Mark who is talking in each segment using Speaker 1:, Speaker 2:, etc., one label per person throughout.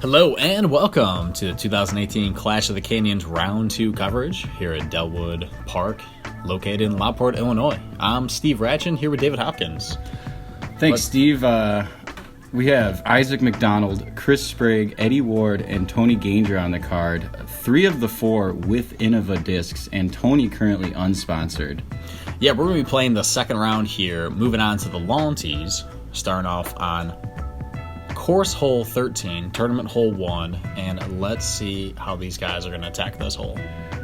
Speaker 1: Hello and welcome to the 2018 Clash of the Canyons Round 2 coverage here at Delwood Park, located in Lockport, Illinois. I'm Steve Ratchin here with David Hopkins.
Speaker 2: Thanks, Steve. We have Isaac McDonald, Chris Sprague, Eddie Ward, and Tony Ganger on the card. 3 of the 4 with Innova discs, and Tony currently unsponsored.
Speaker 1: Yeah, we're going to be playing the second round here, moving on to the lawn tees, starting off on course hole 13, tournament hole 1, and let's see how these guys are going to attack this hole.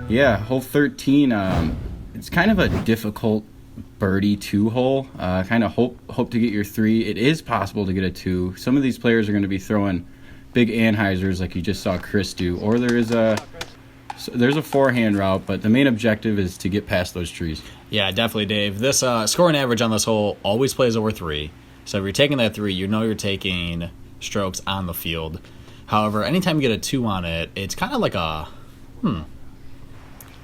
Speaker 2: Yeah, hole 13, it's kind of a difficult birdie 2 hole. Kind of hope to get your 3. It is possible to get a 2. Some of these players are going to be throwing big Anheisers like you just saw Chris do, or there's a forehand route, but the main objective is to get past those trees.
Speaker 1: Yeah, definitely, Dave. This scoring average on this hole always plays over 3. So if you're taking that 3, you know you're taking strokes on the field. However, anytime you get a 2 on it, it's kind of like a, I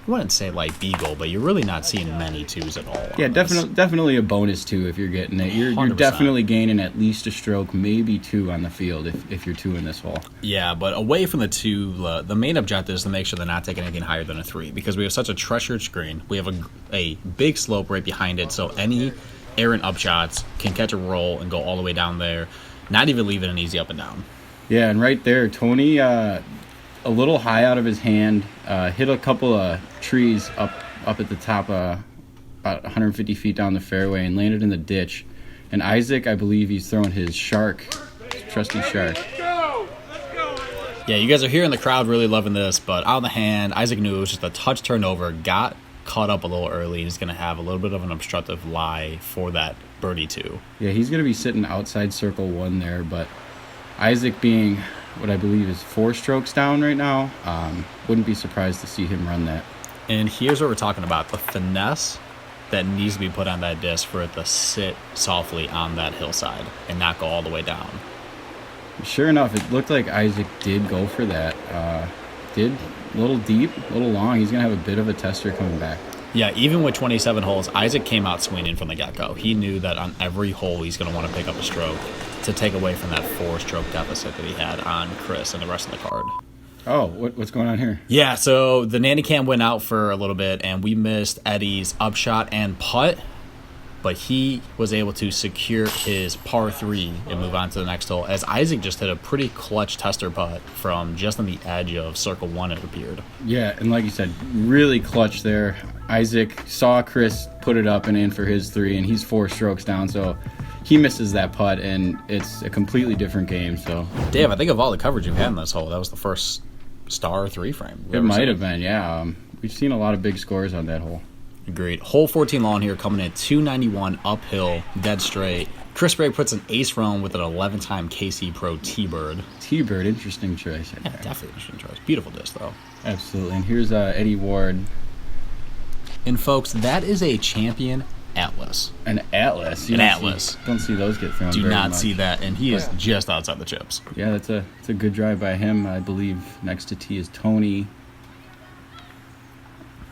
Speaker 1: wouldn't say like beagle, but you're really not seeing many 2s at all.
Speaker 2: Yeah, definitely a bonus 2 if you're getting it. You're definitely gaining at least a stroke, maybe 2 on the field if you're 2 in this hole.
Speaker 1: Yeah, but away from the 2, the main objective is to make sure they're not taking anything higher than a 3 because we have such a treasured screen. We have a big slope right behind it, so any errant upshots can catch a roll and go all the way down there, not even leaving an easy up and down.
Speaker 2: Yeah, and right there, Tony, a little high out of his hand, hit a couple of trees up at the top, about 150 feet down the fairway, and landed in the ditch. And Isaac, I believe he's throwing his shark, his trusty shark.
Speaker 1: Yeah, you guys are hearing the crowd really loving this, but out of the hand, Isaac knew it was just a touch turnover, got caught up a little early, and is going to have a little bit of an obstructive lie for that birdie 2.
Speaker 2: Yeah, he's going to be sitting outside circle 1 there, but Isaac being what I believe is 4 strokes down right now, wouldn't be surprised to see him run that.
Speaker 1: And here's what we're talking about, the finesse that needs to be put on that disc for it to sit softly on that hillside and not go all the way down.
Speaker 2: Sure enough, it looked like Isaac did go for that. Did a little deep, a little long. He's going to have a bit of a tester coming back.
Speaker 1: Yeah, even with 27 holes, Isaac came out swinging from the get-go. He knew that on every hole he's going to want to pick up a stroke to take away from that 4-stroke deficit that he had on Chris and the rest of the card.
Speaker 2: Oh, what's going on here?
Speaker 1: Yeah, so the nanny cam went out for a little bit, and we missed Eddie's upshot and putt, but he was able to secure his par 3 and move on to the next hole, as Isaac just hit a pretty clutch tester putt from just on the edge of circle 1, it appeared.
Speaker 2: Yeah, and like you said, really clutch there. Isaac saw Chris put it up and in for his 3, and he's 4 strokes down, so he misses that putt, and it's a completely different game. So,
Speaker 1: Dave, I think of all the coverage you've had in this hole, that was the first star 3 frame.
Speaker 2: It might have been, yeah. We've seen a lot of big scores on that hole.
Speaker 1: Agreed. Hole 14 lawn here, coming in 291 uphill, dead straight. Chris Sprague puts an ace run with an 11-time KC Pro T-Bird.
Speaker 2: T-Bird, interesting choice.
Speaker 1: Yeah, definitely interesting choice. Beautiful disc, though.
Speaker 2: Absolutely. And here's Eddie Ward.
Speaker 1: And, folks, that is a Champion Atlas.
Speaker 2: An Atlas? Don't see those get thrown
Speaker 1: Do
Speaker 2: very
Speaker 1: not
Speaker 2: much.
Speaker 1: see that, and he is just outside the chips.
Speaker 2: Yeah, that's a good drive by him. I believe next to T is Tony.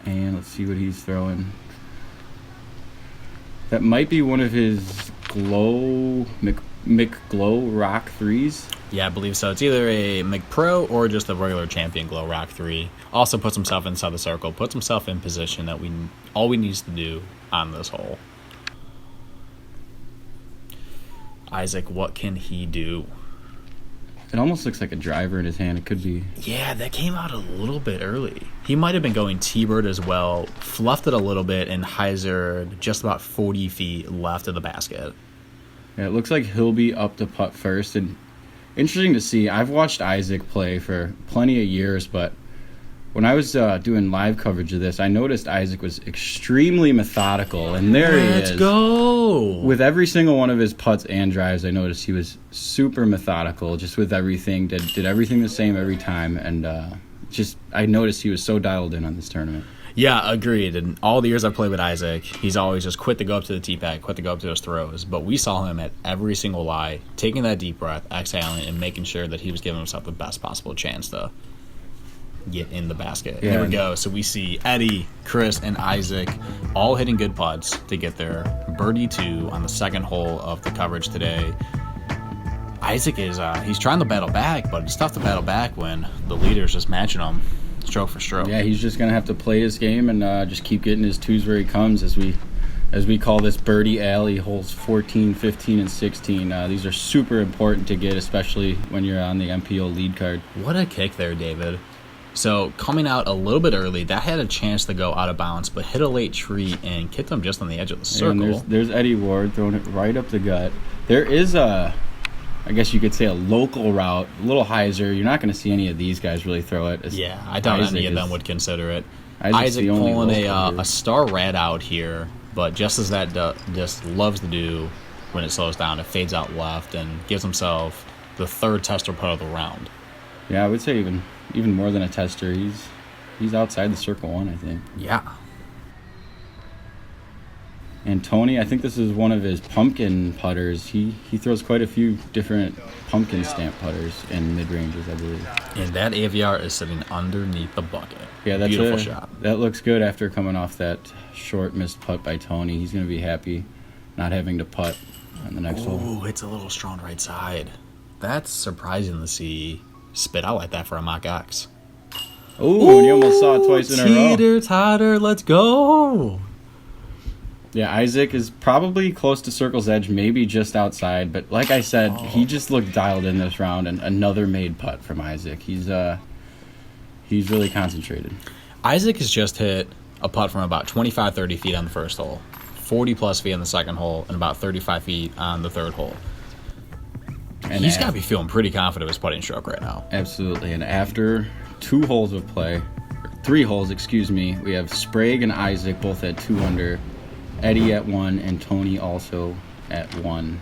Speaker 2: And let's see what he's throwing. That might be one of his McGlow Rock 3s.
Speaker 1: Yeah, I believe so. It's either a McPro or just a regular Champion Glow Rock 3. Also puts himself inside the circle, puts himself in position that all we needs to do on this hole. Isaac, what can he do?
Speaker 2: It almost looks like a driver in his hand. It could be.
Speaker 1: Yeah, that came out a little bit early. He might have been going T-Bird as well, fluffed it a little bit, and hyzered just about 40 feet left of the basket.
Speaker 2: Yeah, it looks like he'll be up to putt first. And interesting to see. I've watched Isaac play for plenty of years, but when I was doing live coverage of this, I noticed Isaac was extremely methodical, and there he is.
Speaker 1: Let's go!
Speaker 2: With every single one of his putts and drives, I noticed he was super methodical, just with everything. Did everything the same every time, and I noticed he was so dialed in on this tournament.
Speaker 1: Yeah, agreed. And all the years I've played with Isaac, he's always just quit to go up to the tee pad, quit to go up to his throws. But we saw him at every single lie, taking that deep breath, exhaling, and making sure that he was giving himself the best possible chance to get in the basket.
Speaker 2: Yeah.
Speaker 1: There we go. So we see Eddie, Chris, and Isaac all hitting good putts to get their birdie 2 on the second hole of the coverage today. Isaac is he's trying to battle back, but it's tough to battle back when the leader's just matching him stroke for stroke.
Speaker 2: Yeah, he's just going to have to play his game and just keep getting his twos where he comes as we call this birdie alley, holes 14, 15, and 16. These are super important to get, especially when you're on the MPO lead card.
Speaker 1: What a kick there, David. So coming out a little bit early, that had a chance to go out of bounds, but hit a late tree and kicked him just on the edge of the circle.
Speaker 2: And there's Eddie Ward throwing it right up the gut. There is I guess you could say a local route, a little hyzer. You're not going to see any of these guys really throw it.
Speaker 1: Yeah, I doubt any of them would consider it.
Speaker 2: Isaac's
Speaker 1: Isaac pulling a star red out here, but just as that just loves to do when it slows down, it fades out left and gives himself the third tester putt of the round.
Speaker 2: Yeah, I would say even more than a tester. He's outside the circle one, I think.
Speaker 1: Yeah.
Speaker 2: And Tony, I think this is one of his pumpkin putters. He throws quite a few different pumpkin stamp putters in mid-ranges, I believe.
Speaker 1: And that AVR is sitting underneath the bucket.
Speaker 2: Yeah, that's
Speaker 1: beautiful shot.
Speaker 2: That looks good after coming off that short missed putt by Tony. He's going to be happy not having to putt on the next hole.
Speaker 1: Ooh, it's a little strong right side. That's surprising to see spit out like that for a mock X.
Speaker 2: Ooh, and you almost saw it twice in a row.
Speaker 1: Teeter-totter, let's go.
Speaker 2: Yeah, Isaac is probably close to circle's edge, maybe just outside. But like I said, he just looked dialed in this round, and another made putt from Isaac. He's really concentrated.
Speaker 1: Isaac has just hit a putt from about 25, 30 feet on the first hole, 40-plus feet on the second hole, and about 35 feet on the third hole. And he's got to be feeling pretty confident with his putting stroke right now.
Speaker 2: Absolutely. And after 2 holes of play, 3 holes, excuse me, we have Sprague and Isaac both at 2 under, Eddie at 1, and Tony also at 1.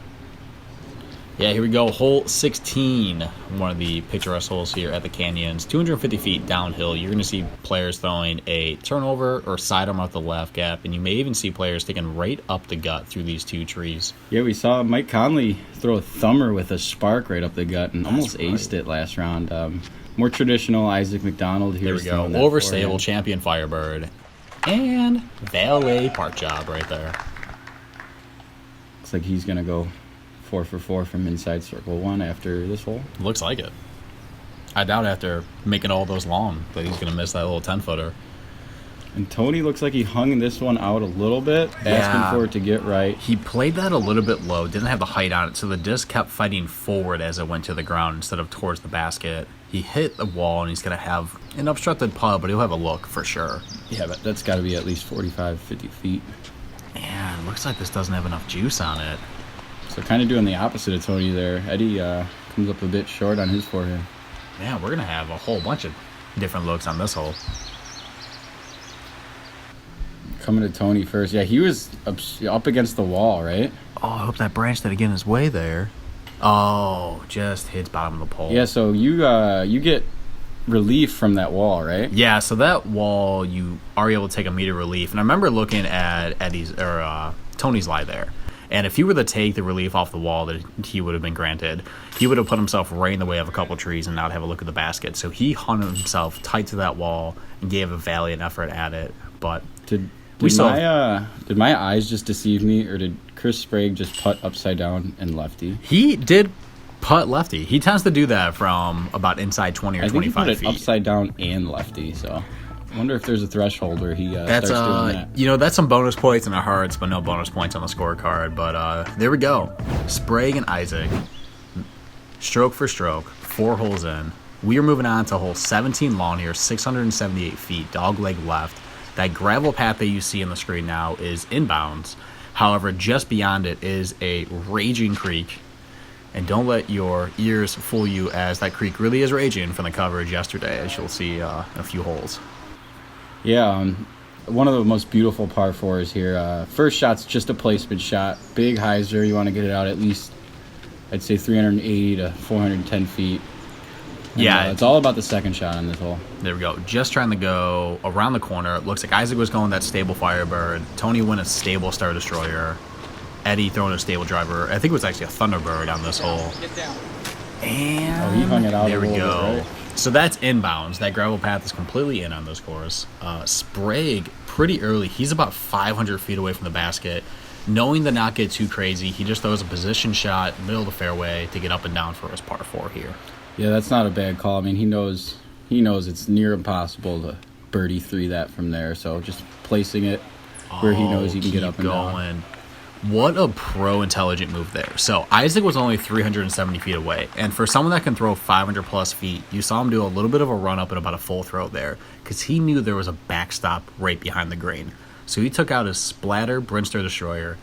Speaker 1: Yeah, here we go. Hole 16, one of the picturesque holes here at the Canyons. 250 feet downhill. You're going to see players throwing a turnover or sidearm out the left gap, and you may even see players taking right up the gut through these 2 trees.
Speaker 2: Yeah, we saw Mike Conley throw a thumber with a spark right up the gut and almost aced it last round. More traditional Isaac McDonald here.
Speaker 1: There we go. Overstable champion Firebird. And valet park job right there.
Speaker 2: Looks like he's going to go 4 for 4 from inside circle 1 after this hole.
Speaker 1: Looks like it. I doubt after making all those long that he's going to miss that little 10-footer.
Speaker 2: And Tony looks like he hung this one out a little bit, asking for it to get right.
Speaker 1: He played that a little bit low, didn't have the height on it, so the disc kept fighting forward as it went to the ground instead of towards the basket. He hit the wall, and he's going to have an obstructed putt, but he'll have a look for sure.
Speaker 2: Yeah, but that's got to be at least 45, 50 feet.
Speaker 1: Man, looks like this doesn't have enough juice on it.
Speaker 2: So kind of doing the opposite of Tony there. Eddie comes up a bit short on his forehand.
Speaker 1: Yeah, we're going to have a whole bunch of different looks on this hole.
Speaker 2: Coming to Tony first. Yeah, he was up against the wall, right?
Speaker 1: Oh, I hope that branch didn't get in his way there. Oh, just hits bottom of the pole.
Speaker 2: Yeah, so you get relief from that wall, right?
Speaker 1: Yeah, so that wall, you are able to take immediate relief. And I remember looking at Tony's lie there. And if he were to take the relief off the wall that he would have been granted, he would have put himself right in the way of a couple trees and not have a look at the basket. So he hung himself tight to that wall and gave a valiant effort at it. But
Speaker 2: did my eyes just deceive me, or did Chris Sprague just putt upside down and lefty?
Speaker 1: He did putt lefty. He tends to do that from about inside 20 or 25 feet.
Speaker 2: I think he put it upside down and lefty, so I wonder if there's a threshold where he starts doing that.
Speaker 1: You know, that's some bonus points in our hearts, but no bonus points on the scorecard. But there we go. Sprague and Isaac, stroke for stroke, 4 holes in. We are moving on to hole 17 long here, 678 feet, dog leg left. That gravel path that you see on the screen now is inbounds. However, just beyond it is a raging creek. And don't let your ears fool you, as that creek really is raging from the coverage yesterday, as you'll see in a few holes. Yeah,
Speaker 2: one of the most beautiful par 4s here. First shot's just a placement shot. Big hyzer. You want to get it out at least, I'd say, 380 to 410 feet. And,
Speaker 1: yeah.
Speaker 2: It's all about the second shot on this hole.
Speaker 1: There we go. Just trying to go around the corner. It looks like Isaac was going that stable Firebird. Tony went a stable Star Destroyer. Eddie throwing a stable driver. I think it was actually a Thunderbird on this hole. And
Speaker 2: he hung it out
Speaker 1: there we
Speaker 2: bit,
Speaker 1: go.
Speaker 2: Right?
Speaker 1: So that's inbounds. That gravel path is completely in on this course. Sprague, pretty early. He's about 500 feet away from the basket. knowing to not get too crazy, he just throws a position shot, middle of the fairway, to get up and down for his par 4 here.
Speaker 2: Yeah, that's not a bad call. I mean, he knows it's near impossible to birdie 3 that from there. So just placing it where he knows he can get up and down.
Speaker 1: What a pro-intelligent move there. So Isaac was only 370 feet away. And for someone that can throw 500-plus feet, you saw him do a little bit of a run-up and about a full throw there because he knew there was a backstop right behind the green. So he took out his splatter Brinster Destroyer,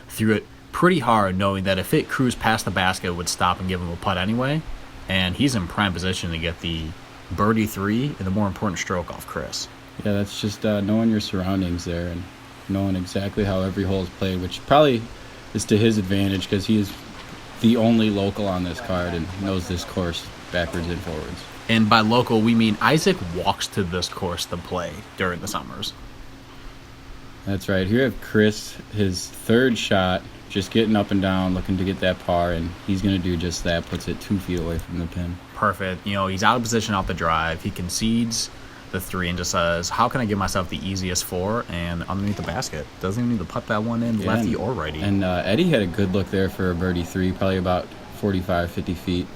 Speaker 1: threw it pretty hard, knowing that if it cruised past the basket, it would stop and give him a putt anyway. And he's in prime position to get the birdie 3 and the more important stroke off Chris.
Speaker 2: Yeah, that's just knowing your surroundings there and knowing exactly how every hole is played, which probably is to his advantage because he is the only local on this card and knows this course backwards and forwards.
Speaker 1: And by local, we mean Isaac walks to this course to play during the summers.
Speaker 2: That's right. Here we have Chris, his third shot, just getting up and down, looking to get that par, and he's going to do just that, puts it 2 feet away from the pin.
Speaker 1: Perfect. He's out of position off the drive. He concedes the 3 and just says, how can I give myself the easiest 4? And underneath the basket. Doesn't even need to put that one in, lefty or righty.
Speaker 2: And Eddie had a good look there for a birdie 3, probably about 45, 50 feet.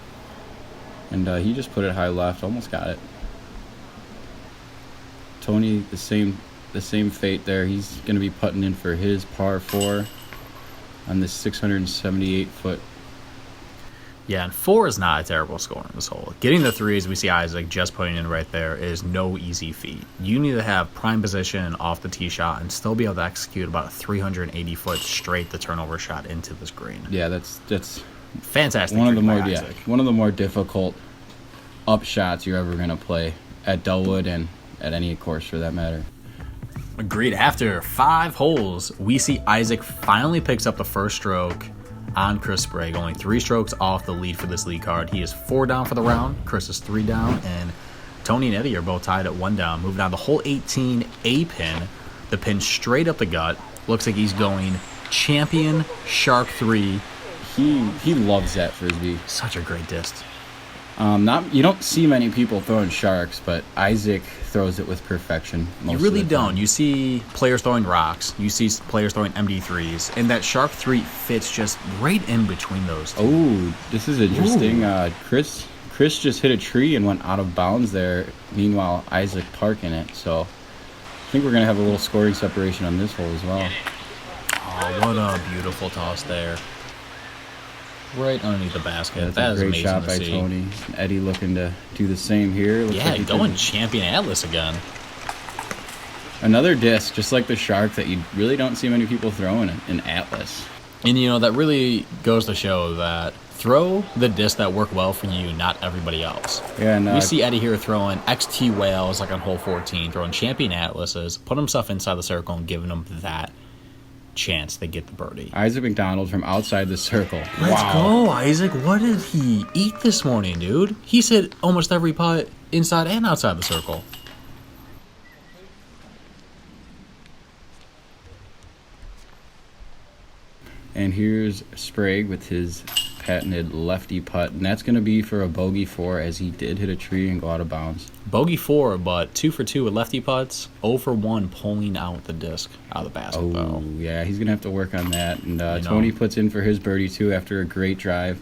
Speaker 2: And he just put it high left, almost got it. Tony, the same fate there. He's going to be putting in for his par 4 on this 678-foot.
Speaker 1: Yeah, and 4 is not a terrible score in this hole. Getting the 3s, we see Isaac just putting in right there, is no easy feat. You need to have prime position off the tee shot and still be able to execute about a 380-foot straight the turnover shot into this green.
Speaker 2: Yeah, that's
Speaker 1: fantastic.
Speaker 2: One of the more difficult up shots you're ever going to play at Dellwood and at any course for that matter.
Speaker 1: Agreed. After 5 holes, we see Isaac finally picks up the first stroke on Chris Sprague, only 3 strokes off the lead for this lead card. He is 4 down for the round. Chris is 3 down, and Tony and Eddie are both tied at 1 down. Moving on to hole 18, a pin. The pin straight up the gut. Looks like he's going champion Shark 3.
Speaker 2: He loves that frisbee.
Speaker 1: Such a great disc.
Speaker 2: You don't see many people throwing sharks, but Isaac throws it with perfection.
Speaker 1: You really don't. You see players throwing rocks. You see players throwing MD3s, and that Shark 3 fits just right in between those two.
Speaker 2: Oh, this is interesting. Chris just hit a tree and went out of bounds there. Meanwhile, Isaac parking it. So I think we're gonna have a little scoring separation on this hole as well.
Speaker 1: Oh, what a beautiful toss there. Right underneath the basket.
Speaker 2: Yeah,
Speaker 1: that is
Speaker 2: a great
Speaker 1: amazing
Speaker 2: shot
Speaker 1: to
Speaker 2: by
Speaker 1: see.
Speaker 2: Tony. Eddie looking to do the same here. Looks
Speaker 1: Yeah,
Speaker 2: like
Speaker 1: going champion Atlas again.
Speaker 2: Another disc, just like the shark, that you really don't see many people throwing in Atlas.
Speaker 1: And that really goes to show that throw the disc that work well for you, not everybody else.
Speaker 2: Yeah, and
Speaker 1: we see Eddie here throwing XT whales like on hole 14, throwing champion Atlases, put himself inside the circle and giving him that chance to get the birdie.
Speaker 2: Isaac McDonald from outside the circle.
Speaker 1: Let's go, Isaac. What did he eat this morning, dude? He's hit almost every putt inside and outside the circle.
Speaker 2: And here's Sprague with his patented lefty putt, and that's going to be for a bogey 4 as he did hit a tree and go out of bounds.
Speaker 1: Bogey 4, but 2 for 2 with lefty putts. 0 for 1 pulling out the disc out of the basket, though.
Speaker 2: Yeah, he's going to have to work on that. And Tony puts in for his birdie 2 after a great drive.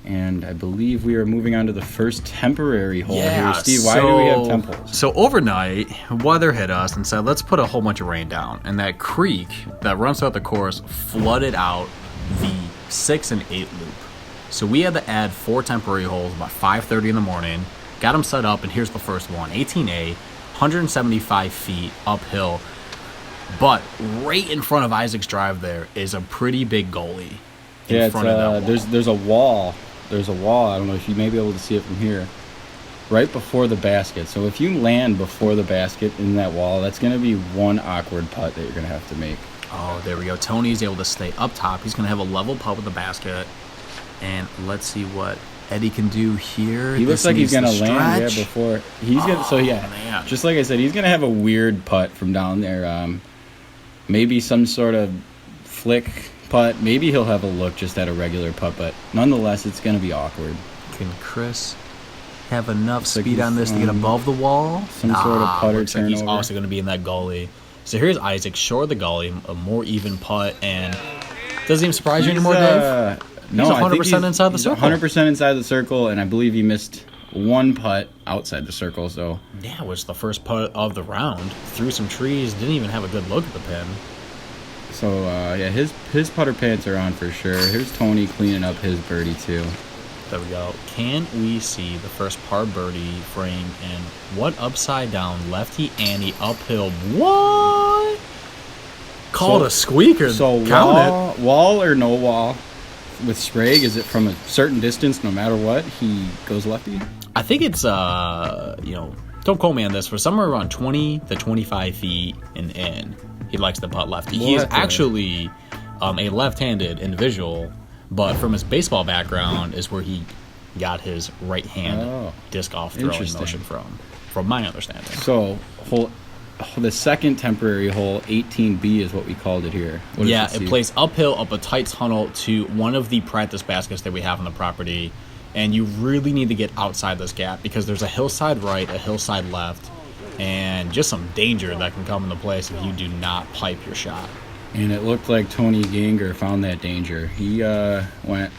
Speaker 2: And I believe we are moving on to the first temporary hole here. Steve, why do we have temples?
Speaker 1: So overnight, weather hit us and said, let's put a whole bunch of rain down. And that creek that runs throughout the course flooded out the 6 and 8 loop. So we had to add 4 temporary holes about 5:30 in the morning. Got them set up, and here's the first one. 18A, 175 feet uphill. But right in front of Isaac's drive there is a pretty big goalie in front of that wall.
Speaker 2: There's a wall. There's a wall. I don't know if you may be able to see it from here. Right before the basket. So if you land before the basket in that wall, that's going to be one awkward putt that you're going to have to make.
Speaker 1: Oh, there we go. Tony's able to stay up top. He's going to have a level putt with the basket. And let's see what Eddie can do here.
Speaker 2: He looks like he's going to land before.
Speaker 1: Man.
Speaker 2: Just like I said, he's going to have a weird putt from down there. Maybe some sort of flick putt. Maybe he'll have a look just at a regular putt, but nonetheless, it's going to be awkward.
Speaker 1: Can Chris have enough speed on this to get above the wall?
Speaker 2: Some sort of putter
Speaker 1: looks like he's
Speaker 2: turnover.
Speaker 1: also going to be in that goalie. So here's Isaac, short of the gully, a more even putt, and doesn't even surprise you anymore, Dave?
Speaker 2: No,
Speaker 1: he's 100%
Speaker 2: I think he's
Speaker 1: inside the circle.
Speaker 2: 100% inside the circle, and I believe he missed one putt outside the circle. So
Speaker 1: yeah, it was the first putt of the round. Through some trees, didn't even have a good look at the pin.
Speaker 2: So yeah, his putter pants are on for sure. Here's Tony cleaning up his birdie too.
Speaker 1: There we go. Can we see the first par birdie frame in what upside down lefty Annie uphill? What? Called a squeaker.
Speaker 2: So wall or no wall with Sprague? Is it from a certain distance no matter what he goes lefty?
Speaker 1: I think it's don't quote me on this, but somewhere around 20 to 25 feet and in. He likes to putt lefty. He is actually a left-handed individual, but from his baseball background is where he got his right hand disc golf throwing motion from my understanding.
Speaker 2: So the second temporary hole, 18B, is what we called it here.
Speaker 1: It plays uphill up a tight tunnel to one of the practice baskets that we have on the property, and you really need to get outside this gap because there's a hillside right, a hillside left, and just some danger that can come into place if you do not pipe your shot.
Speaker 2: And it looked like Tony Ganger found that danger. He went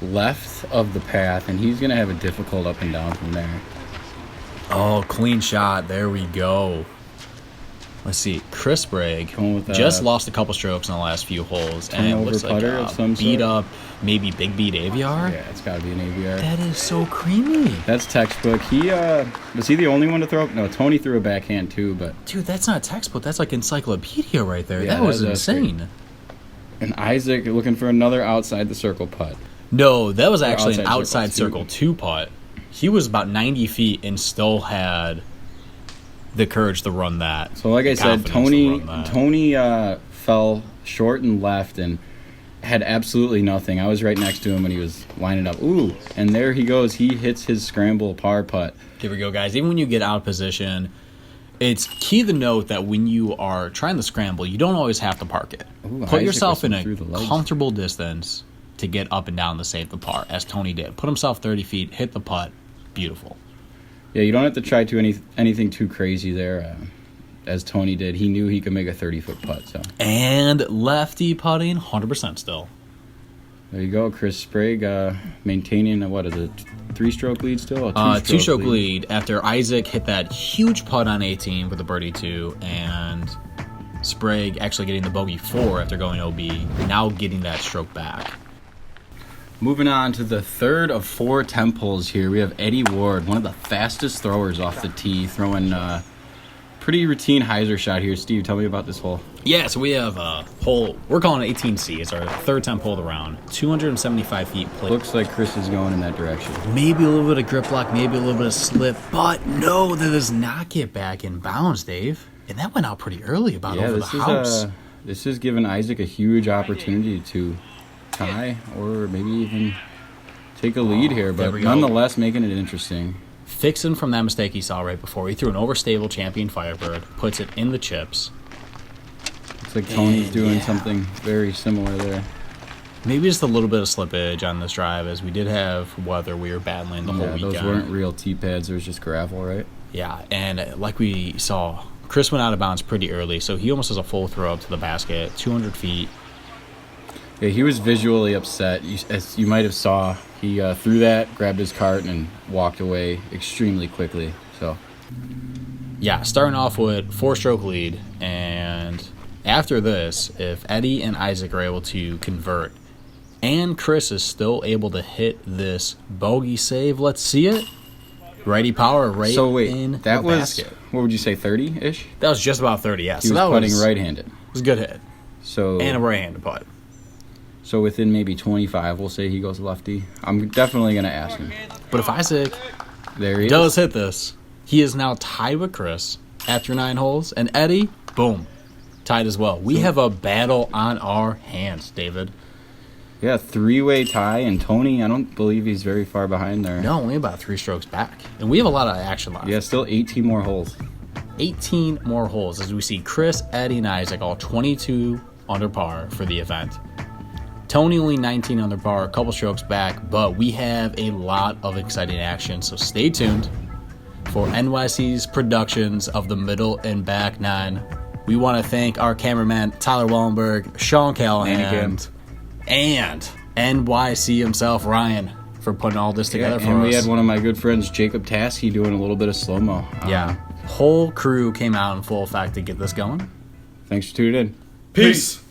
Speaker 2: left of the path, and he's going to have a difficult up and down from there.
Speaker 1: Oh, clean shot. There we go. Let's see. Chris Sprague just lost a couple strokes in the last few holes, and it looks like beat up, maybe big beat AVR.
Speaker 2: Yeah, it's got to be an AVR.
Speaker 1: That is so creamy.
Speaker 2: That's textbook. Was he the only one to throw up? No, Tony threw a backhand too, but
Speaker 1: dude, that's not textbook. That's like encyclopedia right there. Yeah, that was insane.
Speaker 2: And Isaac looking for another outside the circle putt.
Speaker 1: No, that was actually an outside circle two putt. He was about 90 feet and still had the courage to run that.
Speaker 2: So like I said, Tony fell short and left and had absolutely nothing. I was right next to him when he was lining up. Ooh, and there he goes. He hits his scramble par putt.
Speaker 1: Here we go, guys. Even when you get out of position, it's key to note that when you are trying to scramble, you don't always have to park it.
Speaker 2: Ooh,
Speaker 1: Put yourself in a comfortable distance to get up and down to save the par, as Tony did. Put himself 30 feet, hit the putt. Beautiful.
Speaker 2: Yeah, you don't have to try anything too crazy there, as Tony did. He knew he could make a 30-foot putt. So.
Speaker 1: And lefty putting, 100% still.
Speaker 2: There you go, Chris Sprague maintaining a 3-stroke lead still?
Speaker 1: A two-stroke lead after Isaac hit that huge putt on 18 with a birdie 2, and Sprague actually getting the bogey 4 after going OB, now getting that stroke back.
Speaker 2: Moving on to the third of 4 temp holes here, we have Eddie Ward, one of the fastest throwers off the tee, throwing pretty routine hyzer shot here. Steve, tell me about this hole.
Speaker 1: Yeah, so we have a hole, we're calling it 18C. It's our third temp hole of the round, 275 feet.
Speaker 2: Looks like Chris is going in that direction.
Speaker 1: Maybe a little bit of grip lock, maybe a little bit of slip, but no, that does not get back in bounds, Dave. And that went out pretty early, over the house.
Speaker 2: This is giving Isaac a huge opportunity to tie or maybe even take a lead here, but nonetheless making it interesting.
Speaker 1: Fixing from that mistake he saw right before. He threw an overstable champion Firebird, puts it in the chips.
Speaker 2: Looks like Tony's doing something very similar there.
Speaker 1: Maybe just a little bit of slippage on this drive, as we did have weather we were battling the whole weekend.
Speaker 2: Those weren't real tee pads, it was just gravel, right?
Speaker 1: Yeah, and like we saw, Chris went out of bounds pretty early, so he almost has a full throw up to the basket, 200 feet.
Speaker 2: Yeah, he was visually upset. As you might have saw, he threw that, grabbed his cart, and walked away extremely quickly. So,
Speaker 1: yeah, starting off with 4-stroke lead, and after this, if Eddie and Isaac are able to convert, and Chris is still able to hit this bogey save, let's see it. Righty power in the basket.
Speaker 2: What would you say, 30-ish?
Speaker 1: That was just about 30, yeah.
Speaker 2: He was putting right-handed. It
Speaker 1: was a good hit.
Speaker 2: So
Speaker 1: and a right-handed putt.
Speaker 2: So within maybe 25, we'll say he goes lefty. I'm definitely going to ask him.
Speaker 1: But if Isaac
Speaker 2: he
Speaker 1: does hit this, he is now tied with Chris after 9 holes. And Eddie, boom, tied as well. We have a battle on our hands, David.
Speaker 2: Yeah, 3-way tie. And Tony, I don't believe he's very far behind there.
Speaker 1: No, only about 3 strokes back. And we have a lot of action left.
Speaker 2: Yeah, still 18 more holes.
Speaker 1: 18 more holes as we see Chris, Eddie, and Isaac all 22 under par for the event. Tony only 19 under par, a couple strokes back, but we have a lot of exciting action, so stay tuned for NYC's productions of the middle and back 9 We want to thank our cameraman, Tyler Wallenberg, Sean Callahan, and NYC himself, Ryan, for putting all this together for us.
Speaker 2: And we had one of my good friends, Jacob Taskey, doing a little bit of slow-mo.
Speaker 1: Whole crew came out in full effect to get this going.
Speaker 2: Thanks for tuning in.
Speaker 3: Peace.